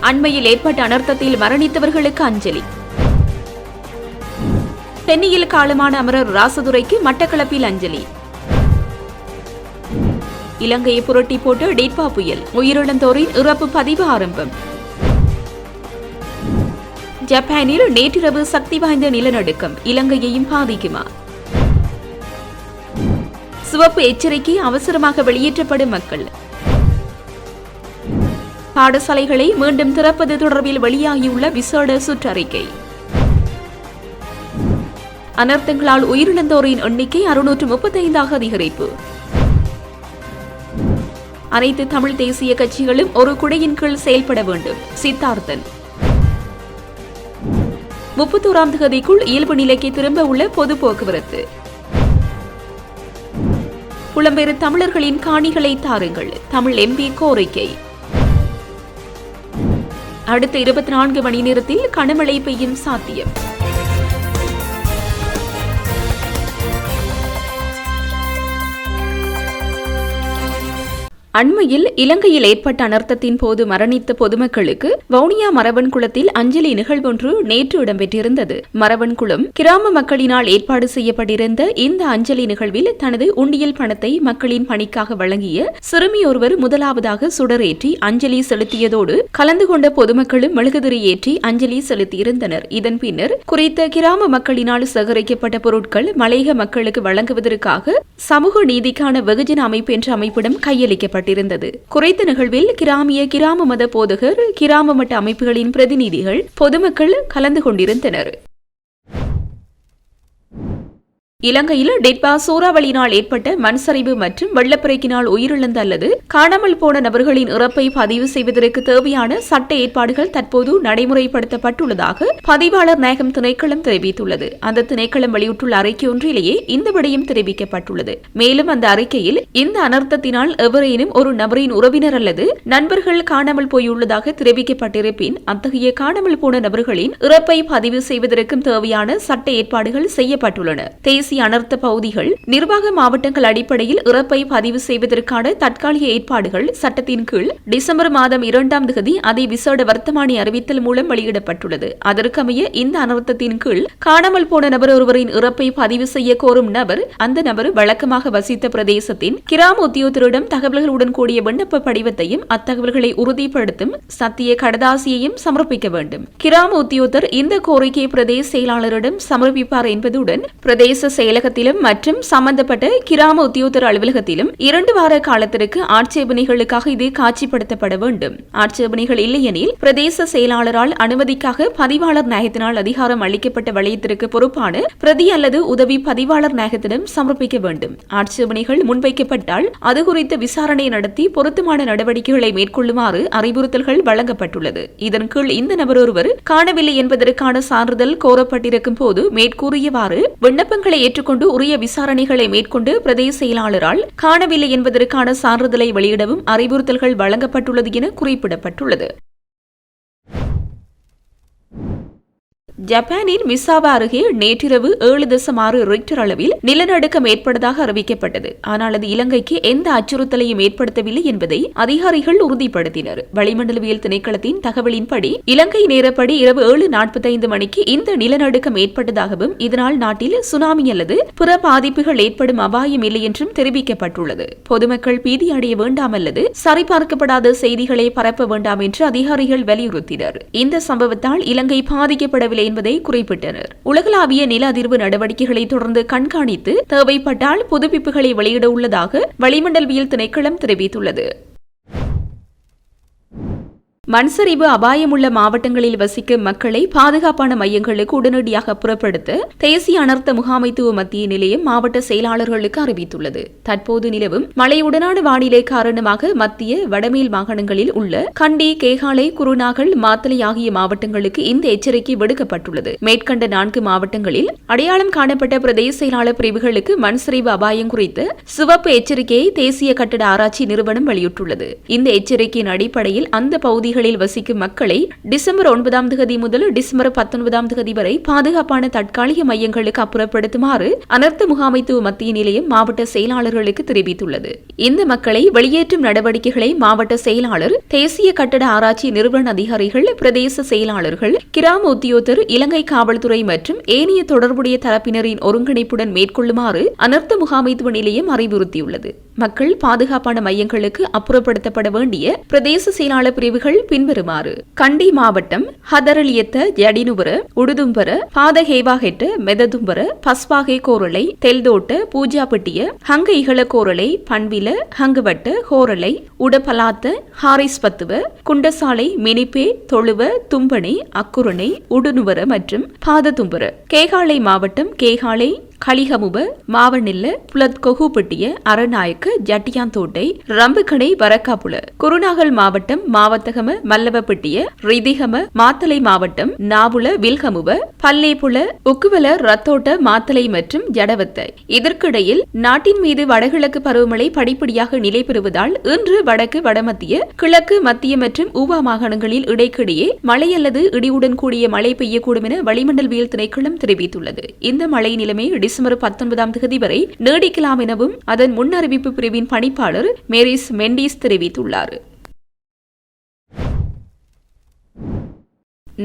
அண்மையில் ஏற்பட்ட அனர்த்தத்தில் மரணித்தவர்களுக்கு அஞ்சலி. தென்னியில் காலமான அமரர் ராசதுரைக்கு மட்டக்களப்பில் அஞ்சலி. இலங்கையை புரட்டி போட்டு டிட்வா புயல், உயிரிழந்தோரின் இறப்பு பதிவு ஆரம்பம். ஜப்பானில் நேற்றிரவு சக்தி வாய்ந்த நிலநடுக்கம், இலங்கையையும் பாதிக்குமா? சிவப்பு எச்சரிக்கை, அவசரமாக வெளியேற்றப்படும் மக்கள். பாடசாலைகளை மீண்டும் திறப்பது தொடர்பில் வெளியாகியுள்ள விசேட சுற்றறிக்கை. அனர்த்தங்களால் உயிரிழந்தோரின் எண்ணிக்கை 635ஆக அதிகரிப்பு. அனைத்து தமிழ் தேசிய கட்சிகளும் ஒரு குடையின் கீழ் செயல்பட வேண்டும், சித்தார்த்தன். 31ஆம் தேதிக்குள் இயல்பு நிலைக்கு திரும்ப உள்ள பொது போக்குவரத்து. புலம்பெயர் தமிழர்களின் காணிகளை தாருங்கள், தமிழ் எம்பி கோரிக்கை. அடுத்த 24 மணி நேரத்தில் கனமழை பெய்யும் சாத்தியம். அண்மையில் இலங்கையில் ஏற்பட்ட அனர்த்தத்தின் போது மரணித்த பொதுமக்களுக்கு வவுனியா மரவன் குளத்தில் அஞ்சலி நிகழ்வொன்று நேற்று இடம்பெற்றிருந்தது. மரவன் குளம் கிராம மக்களினால் ஏற்பாடு செய்யப்பட்டிருந்த இந்த அஞ்சலி நிகழ்வில் தனது உண்டியல் பணத்தை மக்களின் பணிக்காக வழங்கிய சிறுமி ஒருவர் முதலாவதாக சுடரேற்றி அஞ்சலி செலுத்தியதோடு கலந்து கொண்ட பொதுமக்களும் மெழுகுதிரி ஏற்றி அஞ்சலி செலுத்தியிருந்தனர். இதன் பின்னர் குறித்த கிராம மக்களினால் சேகரிக்கப்பட்ட பொருட்கள் மலையக மக்களுக்கு வழங்குவதற்காக சமூக நீதிக்கான வெகுஜன அமைப்பு என்ற அமைப்பிடம் கையளிக்கப்பட்டது. குறித்த நிகழ்வில் கிராம மத போதகர், கிராம மட்ட அமைப்புகளின் பிரதிநிதிகள், பொதுமக்கள் கலந்து கொண்டிருந்தனர். இலங்கையில் டிட்வா சூறாவளியினால் ஏற்பட்ட மண்சரிவு மற்றும் வெள்ளப்பெருக்கினால் உயிரிழந்த அல்லது காணாமல் போன நபர்களின் இறப்பை பதிவு செய்வதற்கு தேவையான சட்ட ஏற்பாடுகள் தற்போது நடைமுறைப்படுத்தப்பட்டுள்ளதாக பதிவாளர் நாயகம் திணைக்களம் தெரிவித்துள்ளது. அந்த திணைக்களம் வெளியிட்டுள்ள அறிக்கை ஒன்றிலேயே இந்த விடயம் தெரிவிக்கப்பட்டுள்ளது. மேலும் அந்த அறிக்கையில் இந்த அனர்த்தத்தினால் எவரேனும் ஒரு நபரின் உறவினர் அல்லது நண்பர்கள் காணாமல் போயுள்ளதாக தெரிவிக்கப்பட்டிருப்பின் அத்தகைய காணாமல் போன நபர்களின் இறப்பை பதிவு செய்வதற்கும் தேவையான சட்ட ஏற்பாடுகள் செய்யப்பட்டுள்ளன. தேசிய அனர்த்த பகுதிகள் நிர்வாக மாவட்டங்கள் அடிப்படையில் இறப்பை பதிவு செய்வதற்கான தற்காலிக ஏற்பாடுகள் சட்டத்தின் கீழ் டிசம்பர் மாதம் 2ஆம் தேதி அதை விசேட வர்த்தமானி அறிவித்தல் மூலம் வெளியிடப்பட்டுள்ளது. அதற்கமைய இந்த அனர்த்தத்தின் கீழ் காணாமல் போன நபர் ஒருவரின் இறப்பை பதிவு செய்ய கோரும் நபர் அந்த நபர் வழக்கமாக வசித்த பிரதேசத்தின் கிராம உத்தியோகத்தரிடம் தகவல்களுடன் கூடிய விண்ணப்ப படிவத்தையும் அத்தகவல்களை உறுதிப்படுத்தும் சத்திய கடதாசியையும் சமர்ப்பிக்க வேண்டும். கிராம உத்தியோகத்தர் இந்த கோரிக்கையை பிரதேச செயலாளரிடம் சமர்ப்பிப்பார் என்பதுடன் பிரதேச செயலகத்திலும் மற்றும் சம்பந்தப்பட்ட கிராம உத்தியோகத்தர் அலுவலகத்திலும் 2 வார காலத்திற்கு ஆட்சேபனைகளுக்காக இது காட்சிப்படுத்தப்பட வேண்டும். ஆட்சேபனைகள் இல்லையெனில் பிரதேச செயலாளரால் அனுமதிக்காக பதிவாளர் நாயகத்தினால் அதிகாரம் அளிக்கப்பட்ட வளையத்திற்கு பொறுப்பான பிரதி அல்லது உதவி பதிவாளர் நாயகத்திடம் சமர்ப்பிக்க வேண்டும். ஆட்சேபனைகள் முன்வைக்கப்பட்டால் அது குறித்த விசாரணை நடத்தி பொருத்தமான நடவடிக்கைகளை மேற்கொள்ளுமாறு அறிவுறுத்தல்கள் வழங்கப்பட்டுள்ளது. இதன் கீழ் இந்த நபர் ஒருவர் காணவில்லை என்பதற்கான சான்றிதழ் கோரப்பட்டிருக்கும் போது மேற்கூறியவாறு விண்ணப்பங்களை ஏற்றுக்கொண்டு உரிய விசாரணைகளை மேற்கொண்டு பிரதேச செயலாளரால் காணவில்லை என்பதற்கான சான்றிதழை வெளியிடவும் அறிவுறுத்தல்கள் வழங்கப்பட்டுள்ளது என குறிப்பிடப்பட்டுள்ளது. ஜப்பானின் மிசாவா அருகே நேற்றிரவு 7.6 ரிக்டர் அளவில் நிலநடுக்கம் ஏற்பட்டதாக அறிவிக்கப்பட்டது. ஆனால் அது இலங்கைக்கு எந்த அச்சுறுத்தலையும் ஏற்படுத்தவில்லை என்பதை அதிகாரிகள் உறுதிப்படுத்தினர். வளிமண்டலவியல் திணைக்களத்தின் தகவலின்படி இலங்கை நேரப்படி இரவு 7:45 மணிக்கு இந்த நிலநடுக்கம் ஏற்பட்டதாகவும் இதனால் நாட்டில் சுனாமி அல்லது பிற பாதிப்புகள் ஏற்படும் அபாயம் இல்லை என்றும் தெரிவிக்கப்பட்டுள்ளது. பொதுமக்கள் பீதி அடைய வேண்டாம் அல்லது சரிபார்க்கப்படாத செய்திகளை பரப்ப வேண்டாம் என்று அதிகாரிகள் வலியுறுத்தினர். இந்த சம்பவத்தால் இலங்கை பாதிக்கப்படவில்லை என்பதை குறிப்பிட்டனர். உலகளாவிய நில அதிர்வு நடவடிக்கைகளை தொடர்ந்து கண்காணித்து தேவைப்பட்டால் புதுப்பிப்புகளை வெளியிட உள்ளதாக வளிமண்டலவியல் திணைக்களம் தெரிவித்துள்ளது. மண்சரிவு அபாயமுள்ள மாவட்டங்களில் வசிக்கும் மக்களை பாதுகாப்பான மையங்களுக்கு உடனடியாக புறப்படுத்த தேசிய அனர்த்த முகாமைத்துவ மத்திய நிலையம் மாவட்ட செயலாளர்களுக்கு அறிவித்துள்ளது. தற்போது நிலவும் மழையுடனான வானிலை காரணமாக மத்திய வடமேல் மாகாணங்களில் உள்ள கண்டி, கேகாலை, குருநாகல், மாத்தளை ஆகிய மாவட்டங்களுக்கு இந்த எச்சரிக்கை விடுக்கப்பட்டுள்ளது. மேற்கண்ட 4 மாவட்டங்களில் அடையாளம் காணப்பட்ட பிரதேச செயலாளர் பிரிவுகளுக்கு மண்சரிவு அபாயம் குறித்த சிவப்பு எச்சரிக்கையை தேசிய கட்டட ஆராய்ச்சி நிறுவனம் வெளியிட்டுள்ளது. இந்த எச்சரிக்கையின் அடிப்படையில் அந்த பகுதி பகுதிகளில் வசிக்கும் மக்களை டிசம்பர் 9ஆம் தேதி முதல் டிசம்பர் 19ஆம் தேதி வரை பாதுகாப்பான தற்காலிக மையங்களுக்கு அப்புறப்படுத்துமாறு அனர்த்த முகாமைத்துவ மத்திய நிலையம் மாவட்ட செயலாளர்களுக்கு தெரிவித்துள்ளது. இந்த மக்களை வெளியேற்றும் நடவடிக்கைகளை மாவட்ட செயலாளர், தேசிய கட்டட ஆராய்ச்சி நிறுவன அதிகாரிகள், பிரதேச செயலாளர்கள், கிராம உத்தியோகத்தர், இலங்கை காவல்துறை மற்றும் ஏனைய தொடர்புடைய தரப்பினரின் ஒருங்கிணைப்புடன் மேற்கொள்ளுமாறு அனர்த்த முகாமைத்துவ நிலையம் அறிவுறுத்தியுள்ளது. மக்கள் பாதுகாப்பான மையங்களுக்கு அப்புறப்படுத்தப்பட வேண்டிய பிரதேச செயலாளர் பிரிவுகள் பின்வருமாறு: கண்டி மாவட்டம் ஹதரலியத்த, ஜடினுபுர, உடுதும்பர, பாதஹேவாஹெட்ட, மெததும்பர, பஸ்வாகே கோரளை, தெல்தோட்ட, பூஜாப்பட்டிய, ஹங்க இகழ கோரளை, பண்பில, ஹங்குவட்ட, ஹோரளை, உடபலாத்த, ஹாரிஸ்பத்துவ, குண்டசாலை, மினிப்பே, தொழுவ, தும்பனை, அக்குரணை, உடுனுவர மற்றும் பாததும்பர. கேகாலை மாவட்டம் கேகாலை, களிகமுப, மாவநில்ல, புலத் கொகுப்பட்டிய, அரநாயக்க, ஜட்டியாந்தோட்டை, ரம்புக்கடை, வரக்காப்புல. குருநாகல் மாவட்டம் மாவத்தகம, மல்லவப்பட்டிய, ரிதிகம, மாத்தலை மாவட்டம் நாவுல, வில்கமுப, பல்லேபுல, உக்குவல, ரத்தோட்ட, மாத்தலை மற்றும் ஜடவத்தை. இதற்கிடையில் நாட்டின் மீது வடகிழக்கு பருவமழை படிப்படியாக நிலை பெறுவதால் இன்று வடக்கு, வடமத்திய, கிழக்கு, மத்திய மற்றும் ஊவா மாகாணங்களில் இடைக்கிடையே மழை அல்லது இடியுடன் கூடிய மழை பெய்யக்கூடும் என வளிமண்டலவியல் திணைக்களம் தெரிவித்துள்ளது. இந்த மழை நிலைமை டிசம்பர் 19ஆம் தேதி வரை நீடிக்கலாம் எனவும் அதன் முன்னறிவிப்பு பிரிவின் பணிப்பாளர் மேரிஸ் மெண்டிஸ் தெரிவித்துள்ளார்.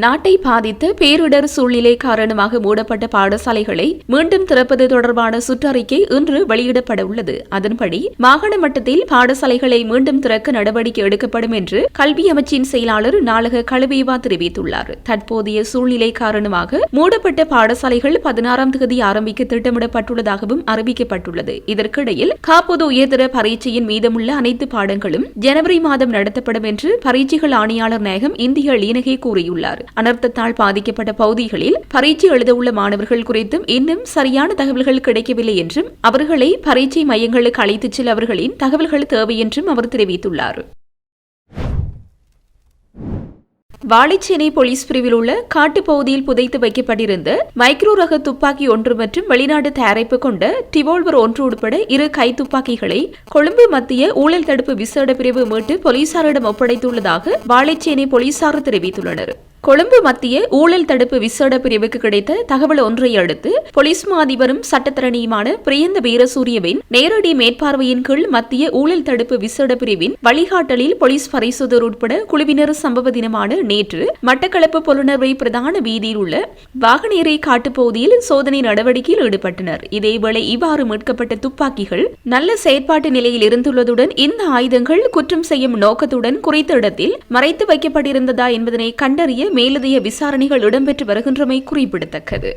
நாட்டை பாதித்த பேரிடர் சூழ்நிலை காரணமாக மூடப்பட்ட பாடசாலைகளை மீண்டும் திறப்பது தொடர்பான சுற்றறிக்கை இன்று வெளியிடப்பட உள்ளது. அதன்படி மாகாண மட்டத்தில் பாடசாலைகளை மீண்டும் திறக்க நடவடிக்கை எடுக்கப்படும் என்று கல்வி அமைச்சின் செயலாளர் நாளக கழுவேவா தெரிவித்துள்ளார். தற்போதைய சூழ்நிலை காரணமாக மூடப்பட்ட பாடசாலைகள் 16ஆம் தேதி ஆரம்பிக்க திட்டமிடப்பட்டுள்ளதாகவும் அறிவிக்கப்பட்டுள்ளது. இதற்கிடையில் காப்பொது உயர்தர பரீட்சையின் மீதமுள்ள அனைத்து பாடங்களும் ஜனவரி மாதம் நடத்தப்படும் என்று பரீட்சைகள் ஆணையாளர் நாயகம் இந்திய லீனகே கூறியுள்ளார். அனர்த்தத்தால் பாதிக்கப்பட்ட பகுதிகளில் பரீட்சை எழுதவுள்ள மாணவர்கள் குறித்தும் இன்னும் சரியான தகவல்கள் கிடைக்கவில்லை என்றும் அவர்களை பரீட்சை மையங்களுக்கு அழைத்துச் செல்ல அவர்களின் தகவல்கள் தேவை என்றும் அவர் தெரிவித்துள்ளார். வாழைச்சேனை போலீஸ் பிரிவில் உள்ள காட்டுப்பகுதியில் புதைத்து வைக்கப்பட்டிருந்த மைக்ரோ ரக துப்பாக்கி ஒன்று மற்றும் வெளிநாட்டு தயாரிப்பு கொண்ட டிவோல்வர் ஒன்று உட்பட 2 கைத்துப்பாக்கிகளை கொழும்பு மத்திய ஊழல் தடுப்பு விசேட பிரிவு மீட்டு போலீசாரிடம் ஒப்படைத்துள்ளதாக வாழைச்சேனை போலீசார் தெரிவித்துள்ளனர். கொழும்பு மத்திய ஊழல் தடுப்பு விசேட பிரிவுக்கு கிடைத்த தகவல் ஒன்றை அடுத்து போலீஸ் மா அதிபரும் சட்டத்தரணியுமான பிரியந்த வீரசூரியவின் நேரடி மேற்பார்வையின் கீழ் மத்திய ஊழல் தடுப்பு விசேட பிரிவின் வழிகாட்டலில் போலீஸ் பரிசோதர் உட்பட குழுவினர் சம்பவ தினமான நேற்று மட்டக்களப்பு புலனர்வை பிரதான வீதியில் உள்ள வாகனேரை காட்டுப்பகுதியில் சோதனை நடவடிக்கையில் ஈடுபட்டனர். இதேவேளை இவ்வாறு மீட்கப்பட்ட துப்பாக்கிகள் நல்ல செயற்பாட்டு நிலையில் இருந்துள்ளதுடன் இந்த ஆயுதங்கள் குற்றம் செய்யும் நோக்கத்துடன் குறித்த இடத்தில் மறைத்து வைக்கப்பட்டிருந்ததா என்பதனை கண்டறிய மேலதிக விசாரணைகள் இடம்பெற்று வருகின்றமை குறிப்பிடத்தக்கது.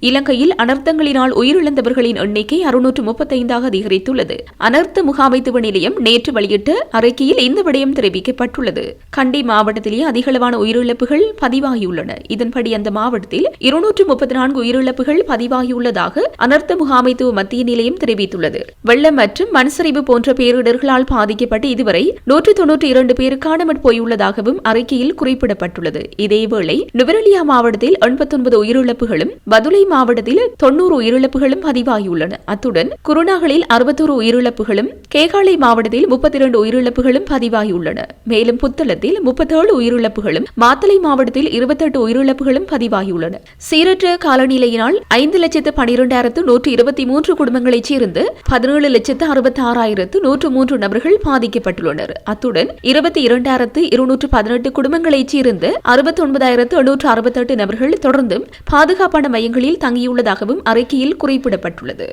இலங்கையில் அனர்த்தங்களினால் உயிரிழந்தவர்களின் எண்ணிக்கை 635ஆக அதிகரித்துள்ளது. அனர்த்த முகாமைத்துவ நிலையம் நேற்று வெளியிட்ட அறிக்கையில் இந்த விடயம் தெரிவிக்கப்பட்டுள்ளது. கண்டி மாவட்டத்திலேயே அதிகளவான உயிரிழப்புகள் பதிவாகியுள்ளன. இதன்படி அந்த மாவட்டத்தில் 234 உயிரிழப்புகள் பதிவாகியுள்ளதாக அனர்த்த முகாமைத்துவ மத்திய நிலையம் தெரிவித்துள்ளது. வெள்ளம் மற்றும் மண்சரிவு போன்ற பேரிடர்களால் பாதிக்கப்பட்டு இதுவரை 192 பேர் காணாமற் போயுள்ளதாகவும் அறிக்கையில் குறிப்பிடப்பட்டுள்ளது. இதேவேளை நுவரெலியா மாவட்டத்தில் 89 உயிரிழப்புகளும், பதுளை மாவட்டத்தில் 90 உயிரிழப்புகளும் பதிவாகியுள்ளன. அத்துடன் குருநாகலில் 61 உயிரிழப்புகளும், கேகாலை மாவட்டத்தில் 32 உயிரிழப்புகளும் பதிவாகியுள்ளன. மேலும் புத்தளத்தில் 37 உயிரிழப்புகளும், மாத்தளை மாவட்டத்தில் 28 உயிரிழப்புகளும் பதிவாகியுள்ளன. சீரற்ற காலநிலையினால் 5,12,123 குடும்பங்களைச் சேர்ந்து 17,66,103 நபர்கள் பாதிக்கப்பட்டுள்ளனர். அத்துடன் 22,218 குடும்பங்களைச் சேர்ந்து 69,868 நபர்கள் தொடர்ந்தும் பாதுகாப்பான மையங்களில் தங்கியுள்ளதாகவும் அறிக்கையில் குறிப்பிடப்பட்டுள்ளது.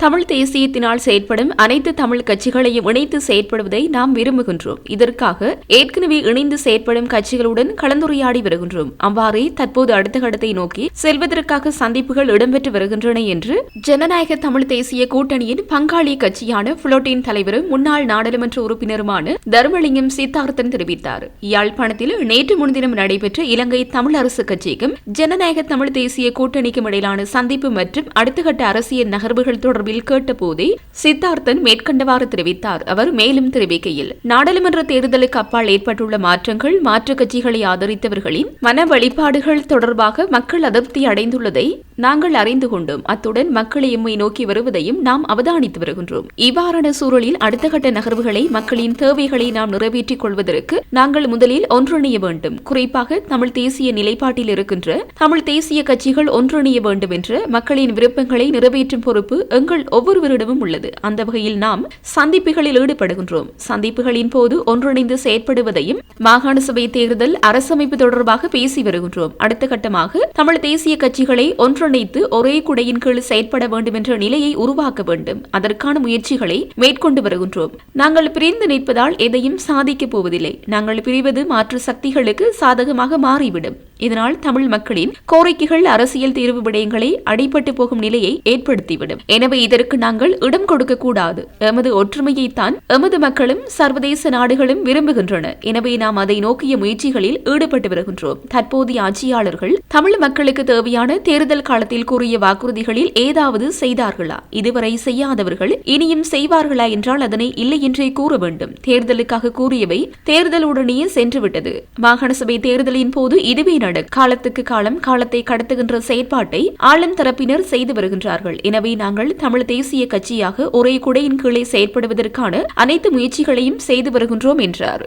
தமிழ் தேசியத்தினால் செயற்படும் அனைத்து தமிழ் கட்சிகளையும் இணைத்து செயற்படுவதை நாம் விரும்புகின்றோம். இதற்காக ஏற்கனவே இணைந்து செயற்படும் கட்சிகளுடன் கலந்துரையாடி வருகின்றோம். அவ்வாறே தற்போது அடுத்த கட்டத்தை நோக்கி செல்வதற்காக சந்திப்புகள் இடம்பெற்று வருகின்றன என்று ஜனநாயக தமிழ் தேசிய கூட்டணியின் பங்காளி கட்சியான புளோட்டின் தலைவரும் முன்னாள் நாடாளுமன்ற உறுப்பினருமான தர்மலிங்கம் சித்தார்த்தன் தெரிவித்தார். யாழ்ப்பாணத்தில் நேற்று முன்தினம் நடைபெற்ற இலங்கை தமிழ் அரசு கட்சிக்கும் ஜனநாயக தமிழ் தேசிய கூட்டணிக்கும் இடையிலான சந்திப்பு மற்றும் அடுத்த கட்ட அரசியல் நகர்வுகள் தொடர்பில் தொடரில் கேட்டபோதே சித்தார்த்தன் மேற்கண்டவாறு தெரிவித்தார். அவர் மேலும் தெரிவிக்கையில், நாடாளுமன்ற தேர்தலுக்கு அப்பால் ஏற்பட்டுள்ள மாற்றங்கள் மாற்றுக் கட்சிகளை ஆதரித்தவர்களின் மன வழிபாடுகள் தொடர்பாக மக்கள் அதிருப்தி அடைந்துள்ளதை நாங்கள் அறிந்து கொண்டோம். அத்துடன் மக்களை எம்மை நோக்கி வருவதையும் நாம் அவதானித்து வருகின்றோம். இவ்வாறான சூழலில் அடுத்த கட்ட நகர்வுகளை மக்களின் தேவைகளை நாம் நிறைவேற்றிக் கொள்வதற்கு நாங்கள் முதலில் ஒன்றிணைய வேண்டும். குறிப்பாக தமிழ் தேசிய நிலைப்பாட்டில் இருக்கின்ற தமிழ் தேசிய கட்சிகள் ஒன்றிணைய வேண்டும் என்ற மக்களின் விருப்பங்களை நிறைவேற்றும் பொறுப்பு எங்கள் ஒவ்வொருவரிடமும் உள்ளது. அந்த வகையில் நாம் சந்திப்புகளில் ஈடுபடுகின்றோம். சந்திப்புகளின் போது ஒன்றிணைந்து செயற்படுவதையும் மாகாண சபை தேர்தல் அரசமைப்பு தொடர்பாக பேசி வருகின்றோம். அடுத்த கட்டமாக தமிழ் தேசிய கட்சிகளை ஒன்றிணைத்து ஒரே குடையின் கீழ் செயற்பட வேண்டும் என்ற நிலையை உருவாக்க வேண்டும். அதற்கான முயற்சிகளை மேற்கொண்டு வருகின்றோம். நாங்கள் பிரிந்து நிற்பதால் எதையும் சாதிக்கப் போவதில்லை. நாங்கள் பிரிவது மாற்று சக்திகளுக்கு சாதகமாக மாறிவிடும். இதனால் தமிழ் மக்களின் கோரிக்கைகள் அரசியல் தீர்வு விடயங்களை அடிபட்டு போகும் நிலையை ஏற்படுத்திவிடும். எனவே இதற்கு நாங்கள் இடம் கொடுக்க கூடாது. எமது ஒற்றுமையைத்தான் எமது மக்களும் சர்வதேச நாடுகளும் விரும்புகின்றன. எனவே நாம் அதை நோக்கிய முயற்சிகளில் ஈடுபட்டு வருகின்றோம். தற்போதைய ஆட்சியாளர்கள் தமிழ் மக்களுக்கு தேவையான தேர்தல் காலத்தில் கூறிய வாக்குறுதிகளில் ஏதாவது செய்தார்களா? இதுவரை செய்யாதவர்கள் இனியும் செய்வார்களா என்றால் அதனை இல்லை என்றே கூற வேண்டும். தேர்தலுக்காக கூறியவை தேர்தலுடனேயே சென்றுவிட்டது. மாகாண சபை தேர்தலின் போது இதுவே காலத்துக்கு காலம் காலத்தை கடத்துகின்ற செயற்பாட்டை ஆளும் தரப்பினர் செய்து வருகின்றார்கள். எனவே நாங்கள் தமிழ் தேசிய கட்சியாக ஒரே குடையின் கீழே செயற்படுவதற்கான அனைத்து முயற்சிகளையும் செய்து வருகின்றோம் என்றார்.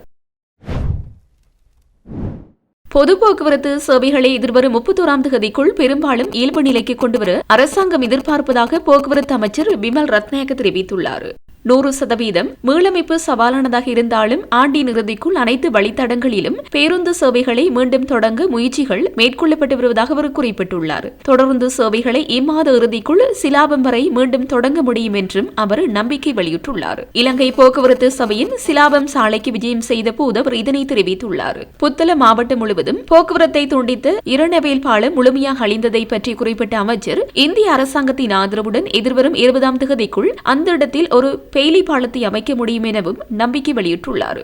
பொது போக்குவரத்து சேவைகளை எதிர்வரும் 31ஆம் தேதிக்குள் பெரும்பாலும் இயல்பு நிலைக்கு கொண்டுவர அரசாங்கம் எதிர்பார்ப்பதாக போக்குவரத்து அமைச்சர் பிமல் ரத்நாயக்க தெரிவித்துள்ளார். 100% மீளமைப்பு சவாலானதாக இருந்தாலும் ஆண்டின் இறுதிக்குள் அனைத்து வழித்தடங்களிலும் பேருந்து சேவைகளை மீண்டும் தொடங்க முயற்சிகள் மேற்கொள்ளப்பட்டு வருவதாக அவர் குறிப்பிட்டுள்ளார். தொடர்ந்து சேவைகளை இம்மாத இறுதிக்குள் சிலாபம் வரை மீண்டும் தொடங்க முடியும் என்றும் அவர் நம்பிக்கை வெளியிட்டுள்ளார். இலங்கை போக்குவரத்து சபையின் சிலாபம் சாலைக்கு விஜயம் செய்த போது அவர் இதனை தெரிவித்துள்ளார். புத்தளம் மாவட்டம் முழுவதும் போக்குவரத்தை துண்டித்த இரண்டவேல் பாலம் முழுமையாக அழிந்ததை பற்றி குறிப்பிட்ட அமைச்சர், இந்திய அரசாங்கத்தின் ஆதரவுடன் எதிர்வரும் 20ஆம் தேதிக்குள் அந்த இடத்தில் ஒரு பெய்லி பாலத்தை அமைக்க முடியும் எனவும் நம்பிக்கை வெளியிட்டுள்ளார்.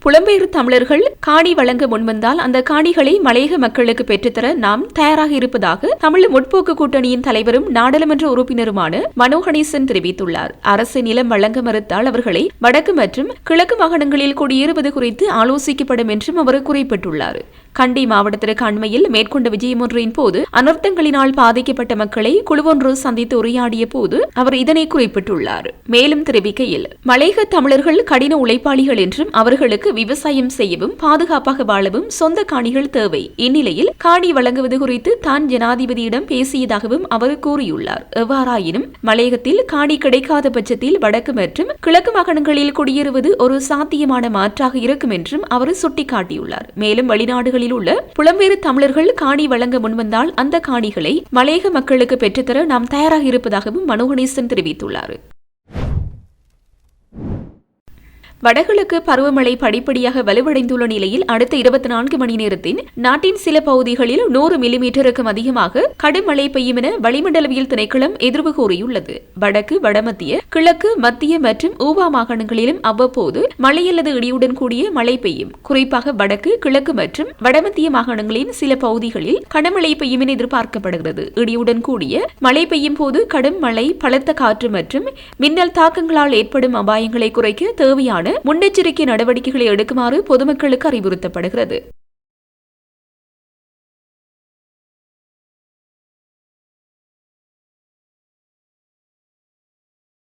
புலம்பெயர் தமிழர்கள் காணி வழங்க முன்வந்தால் அந்த காணிகளை மலையக மக்களுக்கு பெற்றுத்தர நாம் தயாராக இருப்பதாக தமிழ் முற்போக்கு கூட்டணியின் தலைவரும் நாடாளுமன்ற உறுப்பினருமான மனோ கணேசன் தெரிவித்துள்ளார். அரசு நிலம் வழங்க மறுத்தால் அவர்களை வடக்கு மற்றும் கிழக்கு மாகாணங்களில் குடியேறுவது குறித்து ஆலோசிக்கப்படும் என்றும் அவர் குறிப்பிட்டுள்ளார். கண்டி மாவட்டத்திற்கு அண்மையில் மேற்கொண்ட விஜயம் ஒன்றின் போது அனர்த்தங்களினால் பாதிக்கப்பட்ட மக்களை குழுவொன்று சந்தித்து உரையாடிய போது அவர் இதனை குறிப்பிட்டுள்ளார். மேலும் தெரிவிக்கையில், மலையக தமிழர்கள் கடின உழைப்பாளிகள் என்றும் அவர்களுக்கு விவசாயம் செய்யவும் பாதுகாப்பாக வாழவும் சொந்த காணிகள் தேவை. இந்நிலையில் காணி வழங்குவது குறித்து தான் ஜனாதிபதியிடம் பேசியதாகவும் அவர் கூறியுள்ளார். எவ்வாறாயினும் மலையகத்தில் காணி கிடைக்காத பட்சத்தில் வடக்கு மற்றும் கிழக்கு மாகாணங்களில் குடியேறுவது ஒரு சாத்தியமான மாற்றாக இருக்கும் என்றும் அவர் சுட்டிக்காட்டியுள்ளார். மேலும் வெளிநாடுகளில் உள்ள புலம்பெயர் தமிழர்கள் காணி வழங்க முன்வந்தால் அந்த காணிகளை மலையக மக்களுக்கு பெற்றுத்தர நாம் தயாராக இருப்பதாகவும் மனோ கணேசன் தெரிவித்துள்ளார். வடகிழக்கு பருவமழை படிப்படியாக வலுவடைந்துள்ள நிலையில் அடுத்த 24 மணி நேரத்தில் நாட்டின் சில பகுதிகளில் 100 மில்லிமீட்டருக்கும் அதிகமாக கடும் மழை பெய்யும் என வளிமண்டலவியல் திணைக்களம் எதிர்வு கூறியுள்ளது. வடக்கு, வடமத்திய, கிழக்கு, மத்திய மற்றும் ஊவா மாகாணங்களிலும் அவ்வப்போது மழை அல்லது இடியுடன் கூடிய மழை பெய்யும். குறிப்பாக வடக்கு, கிழக்கு மற்றும் வடமத்திய மாகாணங்களின் சில பகுதிகளில் கனமழை பெய்யும் என எதிர்பார்க்கப்படுகிறது. இடியுடன் கூடிய மழை பெய்யும் போது கடும் மழை, பலத்த காற்று மற்றும் மின்னல் தாக்கங்களால் ஏற்படும் அபாயங்களை குறைக்க தேவையான முன்னெச்சரிக்கை நடவடிக்கைகளை எடுக்குமாறு பொதுமக்களுக்கு அறிவுறுத்தப்படுகிறது.